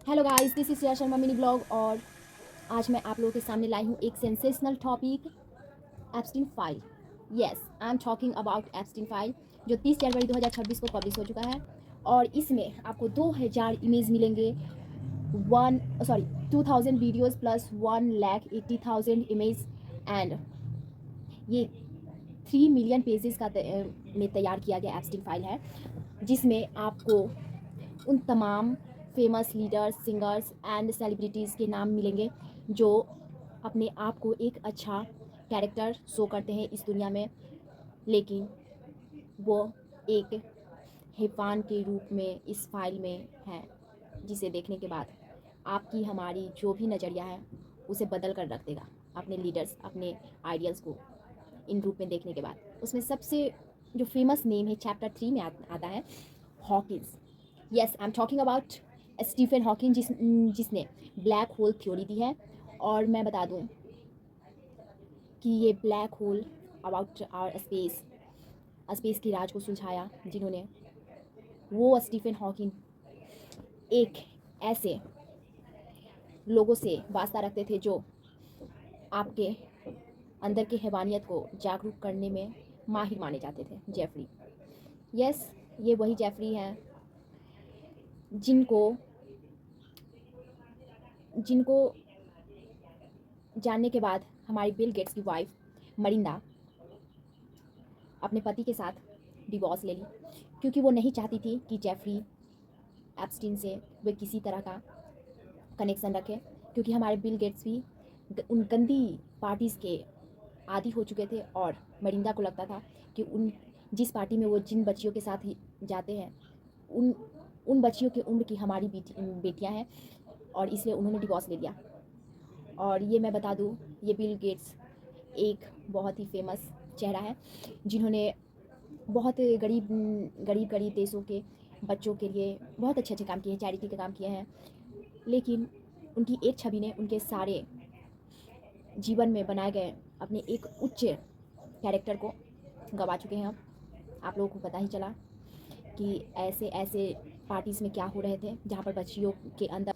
Hello guys, this is Shreya Sharma mini blog. और आज मैं आप लोगों के सामने लाई हूँ एक sensational topic, Epstein file. Yes, I am talking about Epstein file, जो 30 जनवरी 2026 को पब्लिश हो चुका है। और इसमें आपको 2000 इमेज मिलेंगे, 2000 वीडियोस प्लस 1,80,000 इमेज। एंड ये 3 मिलियन पेजेस का में तैयार किया गया एप्स्टीन फाइल है, जिसमें आपको उन तमाम famous leaders, singers and celebrities के नाम मिलेंगे जो अपने आप को एक अच्छा कैरेक्टर शो करते हैं इस दुनिया में, लेकिन वो एक हैवान के रूप में इस फाइल में है, जिसे देखने के बाद आपकी हमारी जो भी नज़रिया है उसे बदल कर रख देगा। अपने लीडर्स, अपने आइडियल्स को इन रूप में देखने के बाद उसमें सबसे जो फेमस नेम है चैप्टर 3 में आता है, Hawkins. Yes, I am talking about Stephen Hawking, जिसने ब्लैक होल थ्योरी दी है। और मैं बता दूं कि ये black hole about our space की राज को सुलझाया जिन्होंने, वो स्टीफन हॉकिंग एक ऐसे लोगों से वास्ता रखते थे जो आपके अंदर के हैवानियत को जागरूक करने में माहिर माने जाते थे। जेफरी, यस, ये वही जेफरी हैं जिनको जिनको जानने के बाद हमारी बिल गेट्स की वाइफ मरिंदा अपने पति के साथ डिवोर्स ले ली, क्योंकि वो नहीं चाहती थी कि जेफरी एप्स्टीन से वे किसी तरह का कनेक्शन रखे, क्योंकि हमारे बिल गेट्स भी उन गंदी पार्टीज़ के आदी हो चुके थे। और मरिंदा को लगता था कि जिस पार्टी में वो जिन बच्चियों के साथ ही जाते हैं, उन उन बच्चियों की उम्र की हमारी बेटियां हैं, और इसलिए उन्होंने डिवोर्स ले लिया। और ये मैं बता दूँ, ये बिल गेट्स एक बहुत ही फेमस चेहरा है, जिन्होंने बहुत गरीब गरीब गरीब देशों के बच्चों के लिए बहुत अच्छे अच्छे काम किए हैं, चैरिटी के काम किए हैं। लेकिन उनकी एक छवि ने उनके सारे जीवन में बनाए गए अपने एक उच्च कैरेक्टर को गवा चुके हैं। अब आप लोगों को पता ही चला कि ऐसे ऐसे पार्टीज़ में क्या हो रहे थे, जहाँ पर बच्चियों के अंदर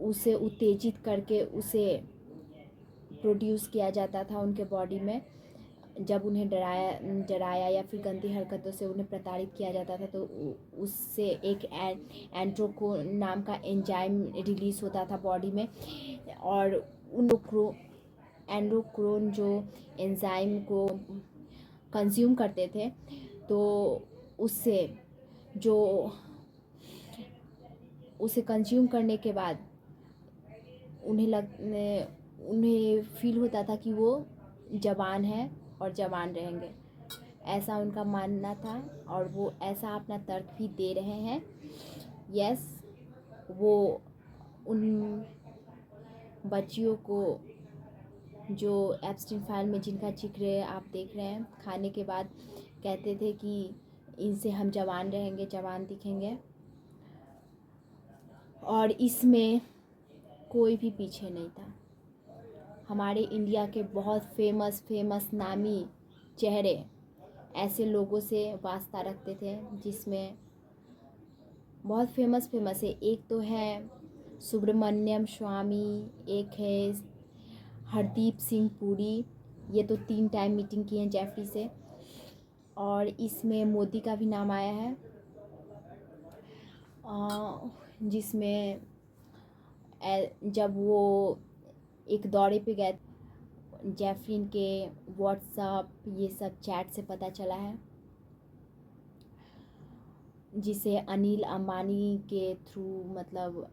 उसे उत्तेजित करके उसे प्रोड्यूस किया जाता था उनके बॉडी में। जब उन्हें डराया या फिर गंदी हरकतों से उन्हें प्रताड़ित किया जाता था, तो उससे एक एंट्रोको नाम का एंजाइम रिलीज होता था बॉडी में, और उन एंडोक्रोन जो एंजाइम को कंज्यूम करते थे, तो उससे जो उसे कंज्यूम करने के बाद उन्हें फील होता था कि वो जवान है और जवान रहेंगे, ऐसा उनका मानना था। और वो ऐसा अपना तर्क भी दे रहे हैं। यस, वो उन बच्चियों को जो एप्स्टीन फाइल में जिनका जिक्र आप देख रहे हैं, खाने के बाद कहते थे कि इनसे हम जवान रहेंगे, जवान दिखेंगे। और इसमें कोई भी पीछे नहीं था। हमारे इंडिया के बहुत फेमस नामी चेहरे ऐसे लोगों से वास्ता रखते थे, जिसमें बहुत फेमस है। एक तो है सुब्रमण्यम स्वामी, एक है हरदीप सिंह पुरी, ये तो 3 टाइम मीटिंग की हैं जेफरी से। और इसमें मोदी का भी नाम आया है, जिसमें जब वो एक दौरे पे गए, जेफरीन के व्हाट्सअप ये सब चैट से पता चला है, जिसे अनिल अंबानी के थ्रू, मतलब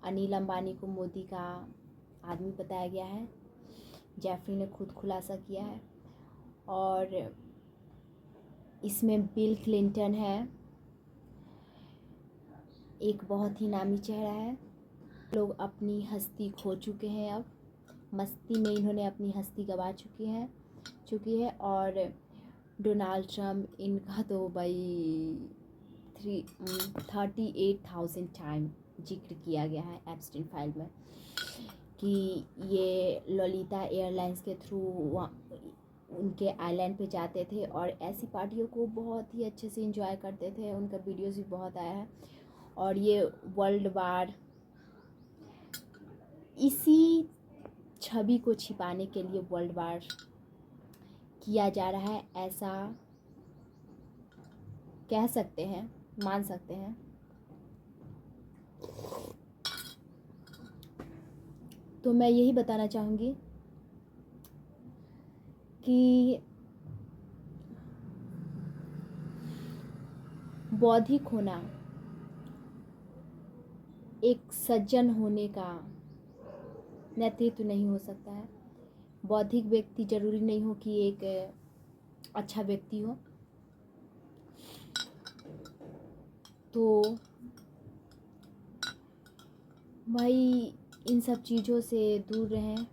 अनिल अंबानी को मोदी का आदमी बताया गया है। जेफरी ने खुद खुलासा किया है। और इसमें बिल क्लिंटन है, एक बहुत ही नामी चेहरा है। लोग अपनी हस्ती खो चुके हैं, अब मस्ती में इन्होंने अपनी हस्ती गवा चुकी है। और डोनाल्ड ट्रम्प, इनका तो भाई 38,000 टाइम जिक्र किया गया है एप्स्टीन फाइल में, कि ये ललिता एयरलाइंस के थ्रू उनके आइलैंड पे जाते थे और ऐसी पार्टियों को बहुत ही अच्छे से एंजॉय करते थे। उनका वीडियोस भी बहुत आया है। और ये वर्ल्ड वार, इसी छवि को छिपाने के लिए वर्ल्ड वार किया जा रहा है, ऐसा कह सकते हैं, मान सकते हैं। तो मैं यही बताना चाहूँगी कि बौद्धिक होना एक सज्जन होने का नेतृत्व नहीं हो सकता है। बौद्धिक व्यक्ति जरूरी नहीं हो कि एक अच्छा व्यक्ति हो। तो भाई इन सब चीज़ों से दूर रहें,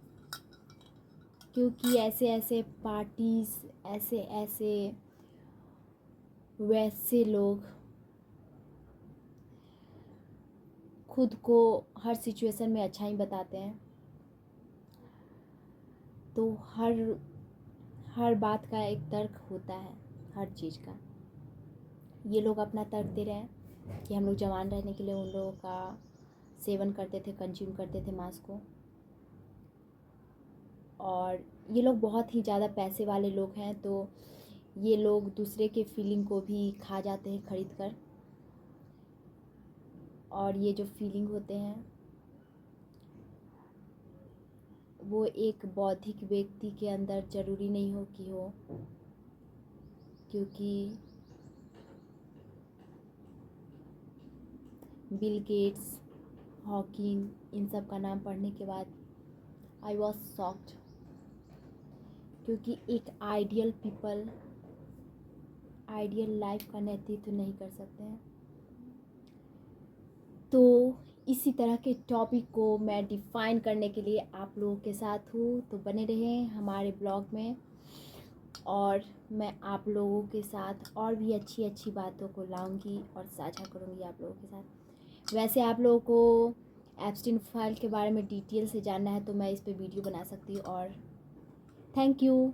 क्योंकि ऐसे ऐसे पार्टीज़, ऐसे ऐसे वैसे लोग खुद को हर सिचुएशन में अच्छा ही बताते हैं। तो हर बात का एक तर्क होता है, हर चीज़ का। ये लोग अपना तर्क दे रहे हैं कि हम लोग जवान रहने के लिए उन लोगों का सेवन करते थे, कंज्यूम करते थे मांस को। और ये लोग बहुत ही ज़्यादा पैसे वाले लोग हैं, तो ये लोग दूसरे के फीलिंग को भी खा जाते हैं खरीद कर। और ये जो फीलिंग होते हैं वो एक बौद्धिक व्यक्ति के अंदर ज़रूरी नहीं हो कि हो, क्योंकि बिल गेट्स, हॉकिंग, इन सब का नाम पढ़ने के बाद आई वॉज शॉक्ड, क्योंकि एक आइडियल पीपल आइडियल लाइफ का नेतृत्व नहीं कर सकते हैं। तो इसी तरह के टॉपिक को मैं डिफ़ाइन करने के लिए आप लोगों के साथ हूँ, तो बने रहें हमारे ब्लॉग में, और मैं आप लोगों के साथ और भी अच्छी अच्छी बातों को लाऊंगी और साझा करूंगी आप लोगों के साथ। वैसे आप लोगों को एप्स्टीन फाइल के बारे में डिटेल से जानना है तो मैं इस पे वीडियो बना सकती हूँ। और थैंक यू।